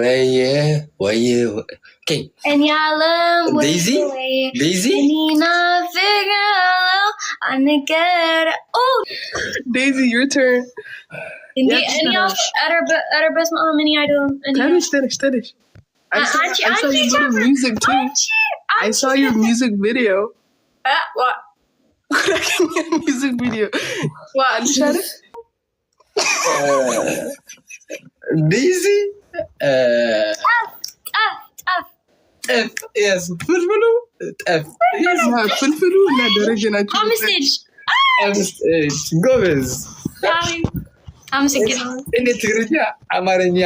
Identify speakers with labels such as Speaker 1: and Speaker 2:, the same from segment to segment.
Speaker 1: yeah. Why yeah? Okay.
Speaker 2: And y'all
Speaker 1: Daisy? Daisy?
Speaker 2: Nina figure I get oh
Speaker 3: Daisy, your turn.
Speaker 2: Hindi y'all Arabas mo many idol.
Speaker 3: Tanish. I saw you little music too. I saw your music video.
Speaker 2: What?
Speaker 3: Music video. What? Shut
Speaker 1: Daisy? F. Yes. Fulfulu? F. Yes.
Speaker 3: Fulfulu na ደረጀ ናቸው.
Speaker 1: አምስቴጅ ጎበዝ።
Speaker 2: አመሰግናለሁ።
Speaker 1: እኔ ትግርኛ አማርኛ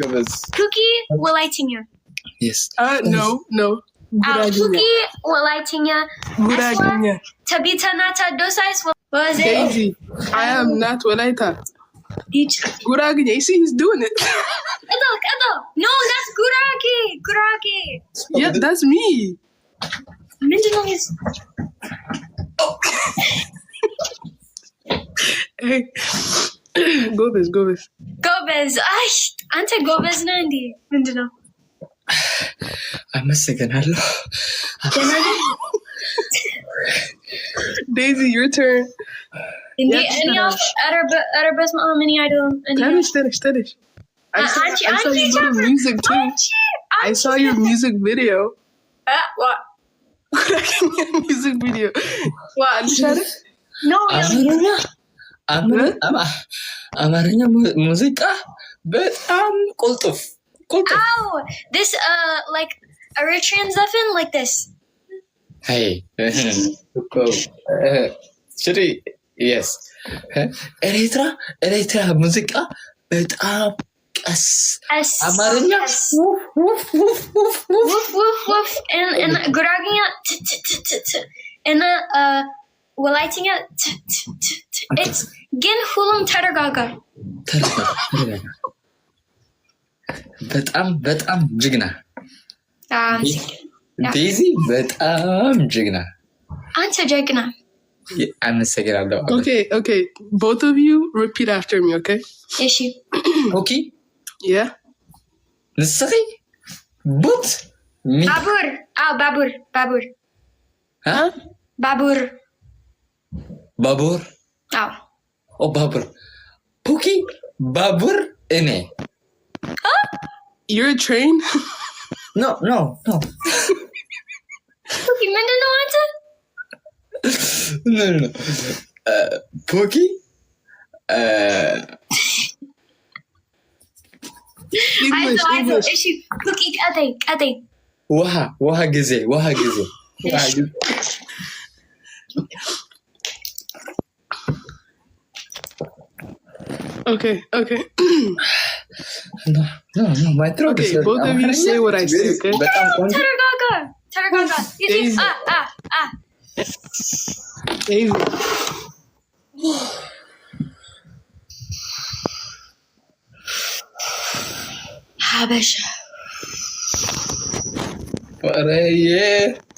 Speaker 1: ጎበዝ።
Speaker 2: ኩኪ ወላይትኛ?
Speaker 3: Yes. No.
Speaker 2: ኩኪ ወላይትኛ?
Speaker 3: ጉራጌኛ?
Speaker 2: ተቢተና ታዶሳይስ was it?
Speaker 3: Daisy, I am not Walaita. Gurage. You see, he's doing it.
Speaker 2: Edo. No, that's Gurage.
Speaker 3: Yeah, that's me.
Speaker 2: Mindanao is.
Speaker 3: Hey, Gobez.
Speaker 2: Gobez. Ay, ante Gobez nandi. Mindanao.
Speaker 1: አመሰግናለሁ።
Speaker 3: Daisy, your turn.
Speaker 2: Any of Arabas mo many idol.
Speaker 3: Tanish. I saw your little music too. I saw your music video.
Speaker 2: What?
Speaker 3: Music video. What? Shut it.
Speaker 2: No.
Speaker 1: አማርኛ ሙዚቃ በጣም ቁልጥፍ
Speaker 2: Ow! This like Eritrean Zephin like this.
Speaker 1: Hey. Shri, yes. ኤሪትራ ሙዚቃ በጣም ቀስ አማርኛ
Speaker 2: woof and Guragኛ and ወላይትኛ it's gin hulum ተረጋጋ
Speaker 1: በጣም ጅግና ዴዚ በጣም ጅግና
Speaker 2: አንተ ጀግና
Speaker 1: አመሰግናለሁ።
Speaker 3: Okay. Both of you repeat after me, okay?
Speaker 2: እሺ
Speaker 1: Okay?
Speaker 3: Yeah.
Speaker 1: ንስኺ ቡት
Speaker 2: ባቡር
Speaker 1: Huh? ባቡር ባቡር ፑኪ ባቡር እኔ
Speaker 3: You're a train?
Speaker 1: No.
Speaker 2: ፑኪ ምንድነው አንተ?
Speaker 1: No. ፑኪ
Speaker 3: English.
Speaker 2: እሺ ፑኪ ቀጠይ
Speaker 1: ውሃ ጊዜ
Speaker 3: Okay.
Speaker 1: No, my throat
Speaker 3: Okay,
Speaker 1: is
Speaker 3: both of you say what I say, okay?
Speaker 1: በጣም ቆንጆ
Speaker 2: ተረጋጋ
Speaker 3: Daisy. Daisy.
Speaker 2: ሀበሻ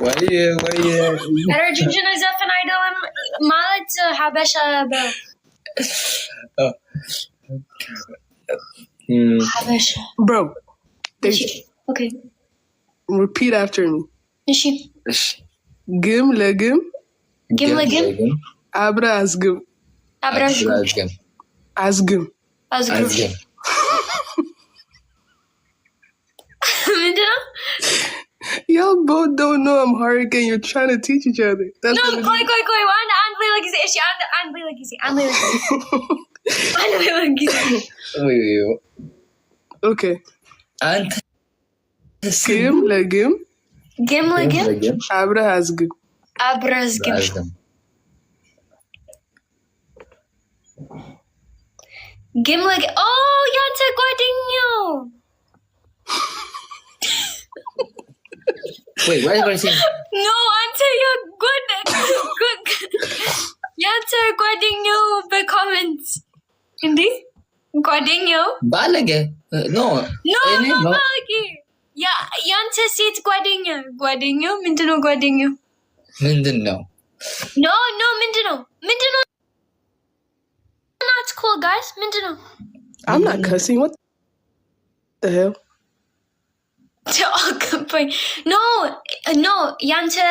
Speaker 1: ወይዬ
Speaker 2: ረጅምሽን ዘፈን አይደለም ማለት ሀበሻ ሀበሻ
Speaker 3: Bro. Daisy.
Speaker 2: Okay.
Speaker 3: Repeat after me.
Speaker 2: እሺ
Speaker 3: ግም ለግም አብረ አዝግም
Speaker 2: ምንድነው?
Speaker 3: Y'all both don't know I'm Hurricane. You're trying to teach each other. That's
Speaker 2: No,
Speaker 3: what it is.
Speaker 2: ቆይ አንድ ሌላ ጊዜ እሺ አንድ ሌላ ጊዜ
Speaker 3: Okay.
Speaker 1: አንተ
Speaker 3: ግም ለግም አብረ አዝግም
Speaker 2: ግም ለግም ያንተ ጓደኛው
Speaker 1: Wait, what are you saying?
Speaker 2: No, አንተ ያንተ ጓደኛው በኮሜንት እንዴ ጓደኛው
Speaker 1: ባለገ No,
Speaker 2: ባለጌ ያንተ ሴት ጓደኛው ምንድነው ጓደኛው?
Speaker 1: ምንድነው?
Speaker 2: No, ምንድነው? Not cool, guys. ምንድነው?
Speaker 3: I'm not cussing. What The hell?
Speaker 2: No, Yanta,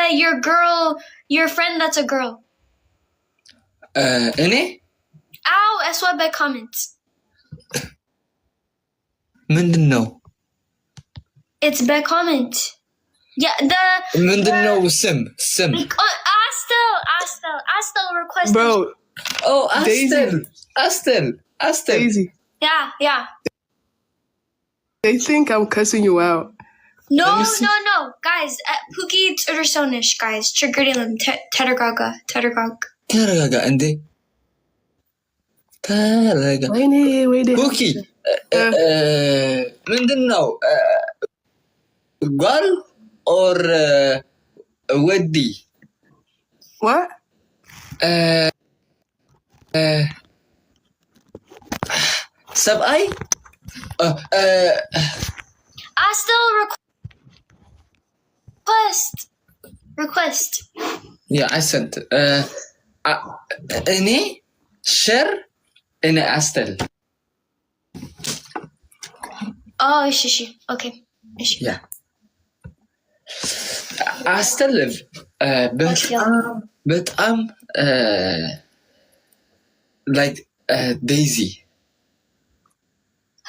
Speaker 2: your friend that's a girl.
Speaker 1: እኔ
Speaker 2: Ow, that's what bad comments.
Speaker 1: ምንድን ነው
Speaker 2: It's bad comment. Yeah,
Speaker 1: ምንድን ነው ስም
Speaker 2: Astel requested.
Speaker 3: Bro,
Speaker 1: Oh,
Speaker 3: Daisy.
Speaker 1: Astel.
Speaker 3: Daisy.
Speaker 2: Yeah.
Speaker 3: They think I'm cussing you out.
Speaker 2: No.
Speaker 1: Let me see.
Speaker 2: Guys, Pookie Tsursonish, guys. Triggerilum, Teddergaga.
Speaker 1: ተረጋጋ እንዴ ተረጋጋ
Speaker 3: Wait.
Speaker 1: ኩኪ ምንድን ነው ጓል ኦር ወዲ
Speaker 3: What?
Speaker 1: ሰብአይ
Speaker 2: Astel request.
Speaker 1: Yeah, I sent. እኔ ሸር እኔ አስተል
Speaker 2: Oh, እሺ. Okay. እሺ.
Speaker 1: ያ አስተል በጣም like Daisy.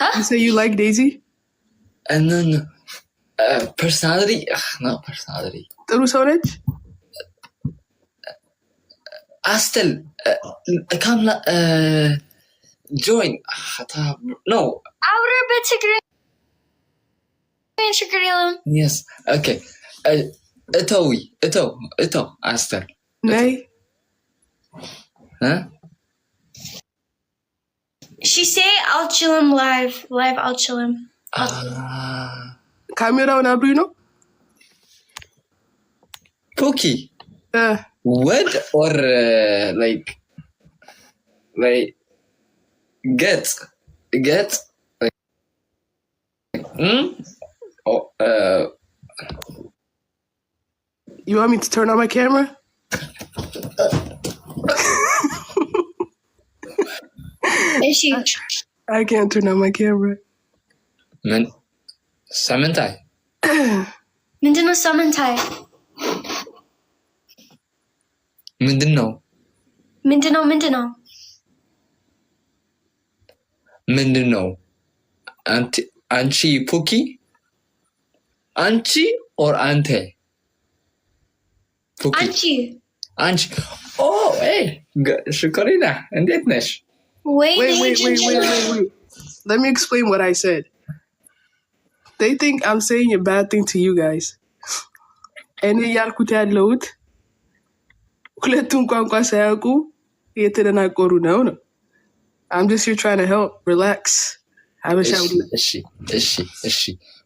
Speaker 2: Huh?
Speaker 3: You say you like Daisy?
Speaker 1: And then personality, not personality.
Speaker 3: ጥሩ ሰው ነች?
Speaker 1: Astel, come join. No.
Speaker 2: Outer bit Triggerilum.
Speaker 1: Yes. Okay. Ito, Astel.
Speaker 3: Nay?
Speaker 1: Huh?
Speaker 2: She say I'll chill him live. I'll chill him.
Speaker 3: ካሜራውን አብሪ ነው?
Speaker 1: Cookie. What or like get like oh
Speaker 3: You want me to turn on my camera?
Speaker 2: Is she?
Speaker 3: I can't turn on my camera.
Speaker 1: man Samantai.
Speaker 2: Mindino Samantai.
Speaker 1: Mindino. Anchi Puki? Anchi or Ante? Puki. Anchi. Oh, hey. Shukarina. እንዴት ነሽ?
Speaker 2: Wait.
Speaker 3: Let me explain what I said. They think I'm saying a bad thing to you guys. እኔ ያልኩት ያለሁት ሁለቱም ቋንቋ ሳያውቁ እየተደናቆሩ ነው። I'm just here trying to help. Relax.
Speaker 1: እሺ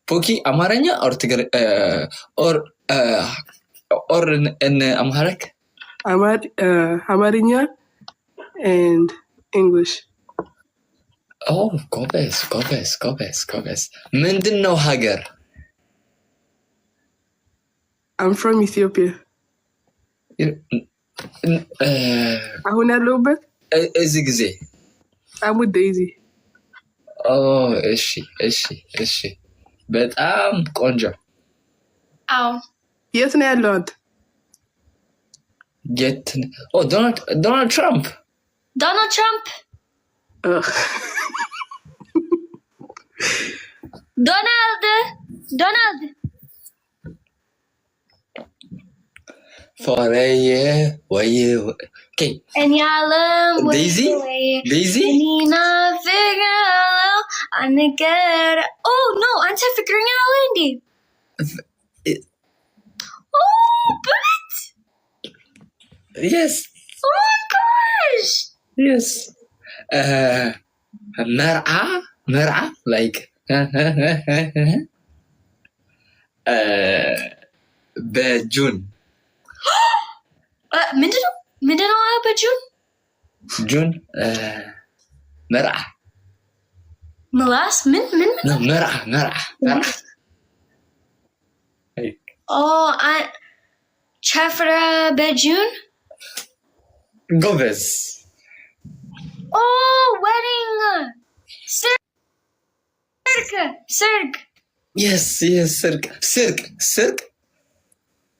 Speaker 1: ፖኪ አማርኛ ኦር እን አምሃረክ
Speaker 3: አማርኛ and English.
Speaker 1: Oh, ጎበዝ ምንድን ነው ሀገር?
Speaker 3: I'm from Ethiopia. አሁን ያለሁበት
Speaker 1: እዚህ ጊዜ
Speaker 3: I'm with Daisy.
Speaker 1: እሺ በጣም ቆንጆ።
Speaker 2: Ow.
Speaker 3: የት ነው ያለው አንተ?
Speaker 1: Donald Trump.
Speaker 3: Ugh.
Speaker 2: Donald.
Speaker 1: For a year. Okay.
Speaker 2: And y'all
Speaker 1: Daisy?
Speaker 2: Nina figure out I'm get. Oh no, I'm figuring out Lindy. Oh, but.
Speaker 1: Yes.
Speaker 2: Oh my gosh.
Speaker 1: Yes. مرعى like በጁን ምንድነው በጁን مرعى
Speaker 2: ملاس من
Speaker 1: مرعى
Speaker 2: Oh, Chafra Bejun?
Speaker 1: Goves.
Speaker 2: Oh, wedding Sirk.
Speaker 1: Yes, sirk.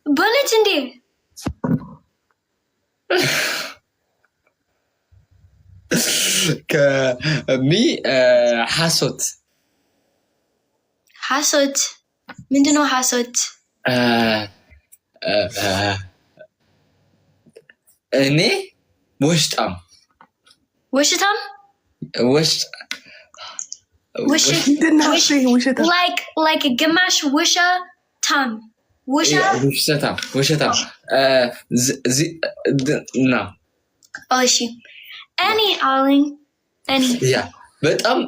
Speaker 2: Bullet indi.
Speaker 1: حاسوت.
Speaker 2: Hasut. Mindano hasut.
Speaker 1: እኔ ውሽጣም
Speaker 2: Wishitam?
Speaker 1: ውሽጥ
Speaker 2: Wishit.
Speaker 3: He did not say ውሸታ.
Speaker 2: Like a gamash wisha tam. Wisha?
Speaker 1: ውሸታም ና
Speaker 2: Oh, is she? Any Arling. Any.
Speaker 1: ያ በጣም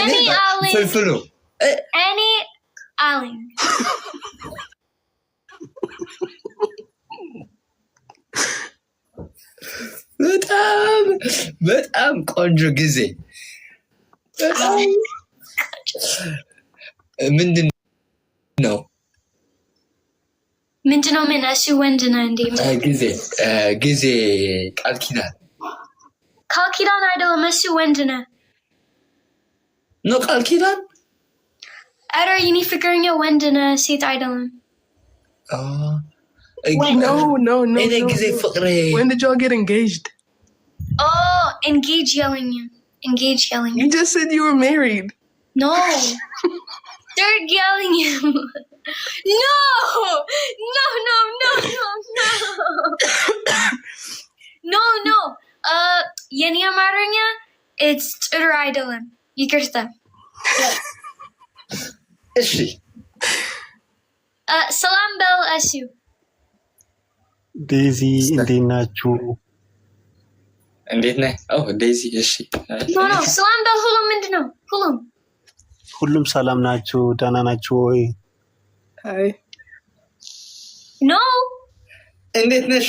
Speaker 2: Any Arling.
Speaker 1: ፍልፍሉ
Speaker 2: Any Arling.
Speaker 1: በጣም ቆንጆ ጊዜ ምንድን ነው
Speaker 2: Mindano min asu wendana indi.
Speaker 1: ጊዜ ቃል ኪዳን
Speaker 2: Kalkidan idol asu wendana.
Speaker 1: ነው ቃል ኪዳን
Speaker 2: Adar yini figuring out wendana sit idol.
Speaker 3: No.
Speaker 1: እኔ ጊዜ ፍቅሬ
Speaker 3: When did y'all get engaged?
Speaker 2: Oh, engage yelling you. Engage yelling you.
Speaker 3: You just said you were married.
Speaker 2: No. They're yelling you. No. No. Yeni amaranya, it's Twitter idolin. Yikirta.
Speaker 1: እሺ
Speaker 2: Salam bell asu.
Speaker 4: ዴዚ እንዴት ናችሁ?
Speaker 1: እንዴት ነህ? ዴዚ እሺ
Speaker 2: No. Salam bell hulum mindano. Hulum.
Speaker 4: ሁሉም ሰላም ናችሁ? ደህና ናችሁ ወይ?
Speaker 3: Hi.
Speaker 2: No.
Speaker 1: እንዴት ነሽ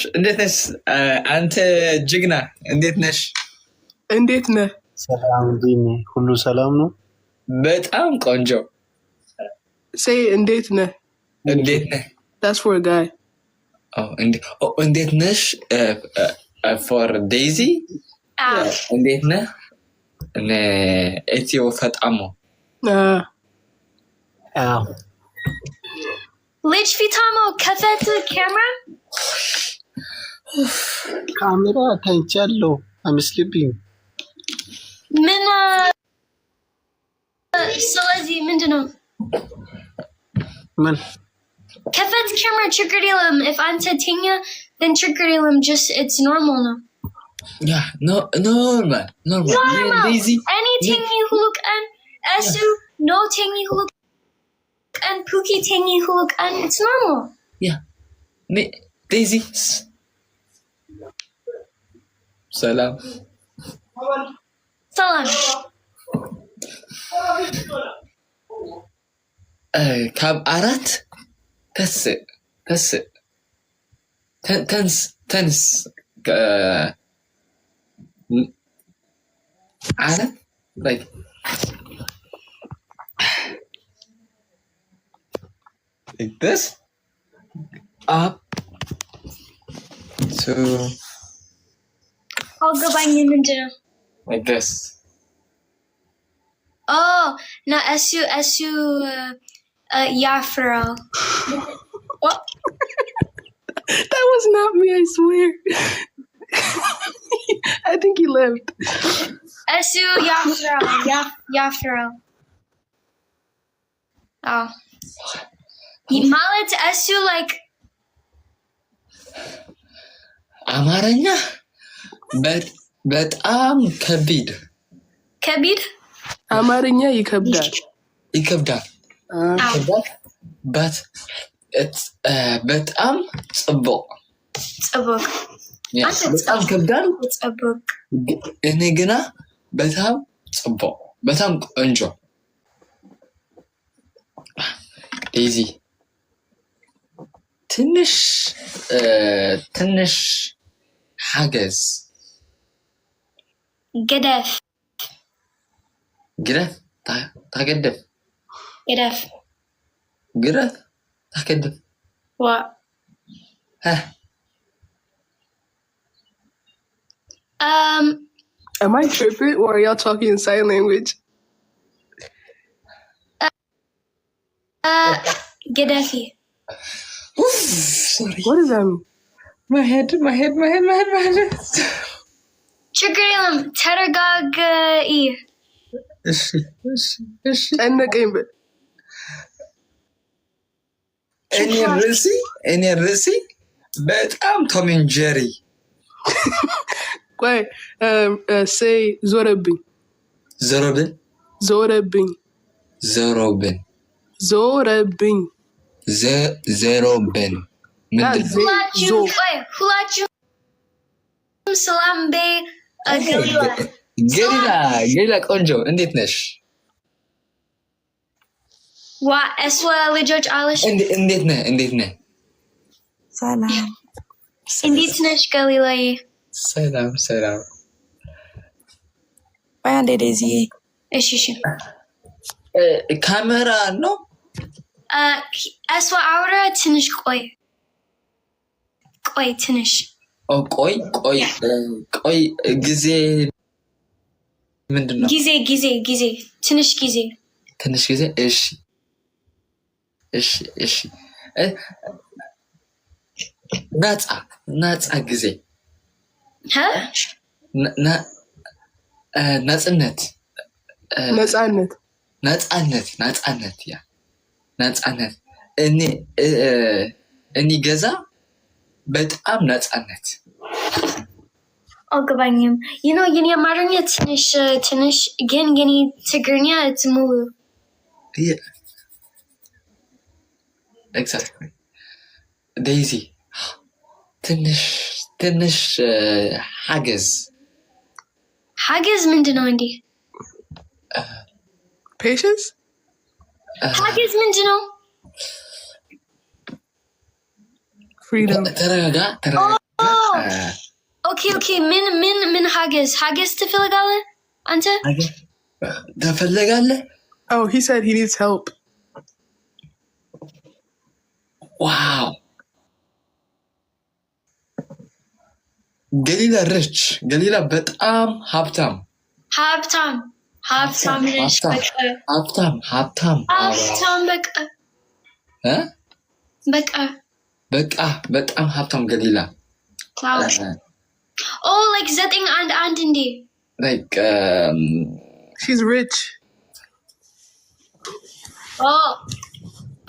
Speaker 1: አንተ ጅግና እንዴት ነሽ?
Speaker 3: እንዴት ነህ?
Speaker 4: ሰላም እንዴት ነህ? ሁሉ ሰላም ነው?
Speaker 1: በጣም ቆንጆ
Speaker 3: Say እንዴት ነህ?
Speaker 1: እንዴት ነህ?
Speaker 3: That's for a guy.
Speaker 1: እንዴት ነሽ for Daisy? እንዴት ነህ? ኢትዮ ፈጣሞ
Speaker 4: አዎ
Speaker 2: Lich Vitamo kafet camera?
Speaker 4: ካሜራ ታይቻለሁ አይመስልብኝ።
Speaker 2: Min Salazi mindano.
Speaker 4: ምን
Speaker 2: Kafet camera triggerdilim. If Anta Tinya, then triggerdilim just it's normal now.
Speaker 1: ያ ኖርማል Daisy
Speaker 2: Any tingy huluk and Esu, no tingy huluk and Pookie tingy huluk and it's normal.
Speaker 1: ያ Daisy ሰላም
Speaker 2: Salam.
Speaker 1: ካብ አራት ተንስ አራት like this up to
Speaker 2: I'll go buy you mindano.
Speaker 1: like this.
Speaker 2: Oh, na Esu Yafro. What?
Speaker 3: That was not me, I swear. I think he left.
Speaker 2: Esu Yafro. Yafro. Oh. Malet Esu like
Speaker 1: አማርኛ በጣም ከቢድ
Speaker 2: Kabid?
Speaker 3: አማርኛ ይከብዳል።
Speaker 1: ይከብዳል but it's በጣም ጽቡቅ
Speaker 2: Tsabuk.
Speaker 1: በጣም ከብዳል
Speaker 2: Tsabuk.
Speaker 1: እኔ ግና በጣም ጽቡቅ በጣም ቆንጆ ዴዚ ትንሽ حاجز
Speaker 2: Gedef.
Speaker 1: ግረፍ ታገደፍ
Speaker 2: Gedef.
Speaker 1: ግረፍ ታገደፍ
Speaker 2: What?
Speaker 3: Am I tripping or are y'all talking in sign language?
Speaker 2: Gaddafi.
Speaker 1: Sorry.
Speaker 3: What does that mean?
Speaker 1: My head.
Speaker 2: ችግር የለም ተረጋጋኢ
Speaker 1: እሺ
Speaker 3: ጨነቀኝ በል።
Speaker 1: እኔ ርዕሴ በጣም ቶም ኤንድ ጀሪ።
Speaker 3: ቆይ say ዞረብኝ
Speaker 1: ዞሮብን
Speaker 3: ዞረብኝ
Speaker 1: ዞሮብን
Speaker 2: ሁላችሁም ሰላም በይ
Speaker 1: ገሊላ ቆንጆ እንዴት ነሽ?
Speaker 2: እሷ ልጆች አለሽ?
Speaker 1: እንዴት ነህ?
Speaker 5: ሰላም
Speaker 2: እንዴት ነሽ ገሊላዬ?
Speaker 1: ሰላም
Speaker 5: ቆይ አንዴ ዴዚዬ
Speaker 2: እሺ
Speaker 1: ካሜራ ነው
Speaker 2: እሷ አውራ ትንሽ ቆይ ትንሽ
Speaker 1: ቆይ ጊዜ ምንድን ነው?
Speaker 2: ጊዜ ትንሽ ጊዜ እሺ
Speaker 1: ነፃ ጊዜ ነፃነት ያ ነፃነት እኔ ገዛ በጣም ነፃነት
Speaker 2: አልገባኝም። የኔ አማርኛ ትንሽ ግን የኔ ትግርኛ ሙሉ
Speaker 1: ኤግዛክትሊ ዴይዚ ትንሽ ሀገዝ ምንድን ነው እንዴ?
Speaker 3: ፔሽንስ
Speaker 2: ሀገዝ ምንድን ነው?
Speaker 3: ፍሪደም
Speaker 1: ተረጋጋ
Speaker 2: ኦኬ ምን ሀገዝ ትፈልጋለህ አንተ?
Speaker 1: ትፈልጋለህ?
Speaker 3: Oh, he said he needs help.
Speaker 1: Wow. ገሊላ ሪች ገሊላ በጣም ሀብታም
Speaker 2: ነሽ። በቃ
Speaker 1: በጣም ሀብታም ገሊላ
Speaker 2: like 911 እንዴ?
Speaker 1: like
Speaker 3: she's rich.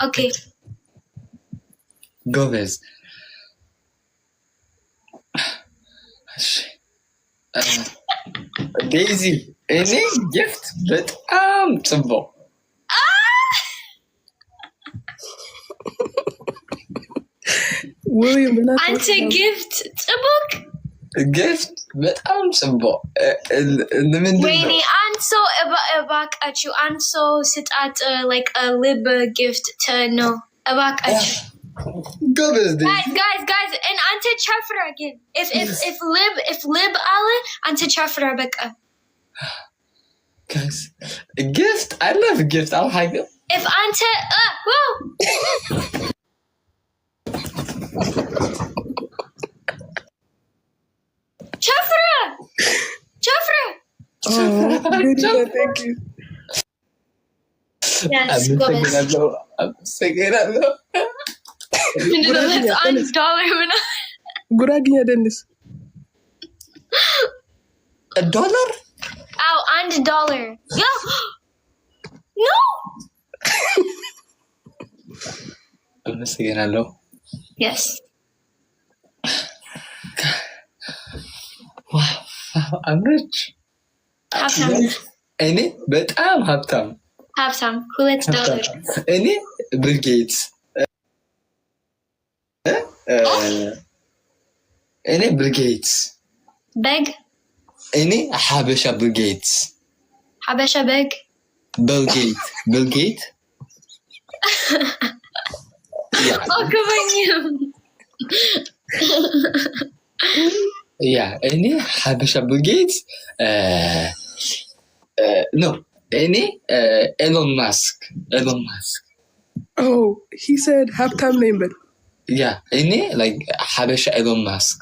Speaker 2: Okay.
Speaker 1: ጎበዝ ዴይዚ እኔ ጊፍት በጣም ጽቦ
Speaker 2: አንተ ጊፍት ጽቡቅ
Speaker 1: ጊፍት በጣም ጽቦ
Speaker 2: ወይኔ አንሶ እባካችሁ አንሶ ስጣት like a lib gift ነው እባካችሁ guys and ante chafra again if lib ale ante chafra beka
Speaker 1: guys gift I love gift I'll hide it
Speaker 2: if ante whoa chafra
Speaker 3: Thank you.
Speaker 2: yes
Speaker 1: I'm singing
Speaker 2: $1 ምና
Speaker 3: ጉራግኛ ደንስ
Speaker 1: $1
Speaker 2: አው $1 ያ ኖ
Speaker 1: አመሰግናለሁ
Speaker 2: yes
Speaker 1: wow I'm rich እኔ በጣም ሀብታም $2 እኔ ቢል ጌትስ እኔ ቢል ጌትስ
Speaker 2: በግ
Speaker 1: እኔ ሀበሻ ቢል ጌትስ
Speaker 2: በግ
Speaker 1: ቢል ጌት
Speaker 2: አልገባኝም
Speaker 1: ያ እኔ ሀበሻ ቢል ጌትስ no እኔ ኤሎን ማስክ
Speaker 3: Oh, he said ሀብታም ነኝ በል
Speaker 1: ያ እኔ like ሀበሻ ኤሎን ማስክ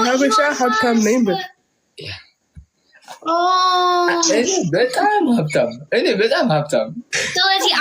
Speaker 3: ሀበሻ ሀብታም ነኝ በል
Speaker 1: እኔ በጣም ሀብታም
Speaker 2: ስለዚህ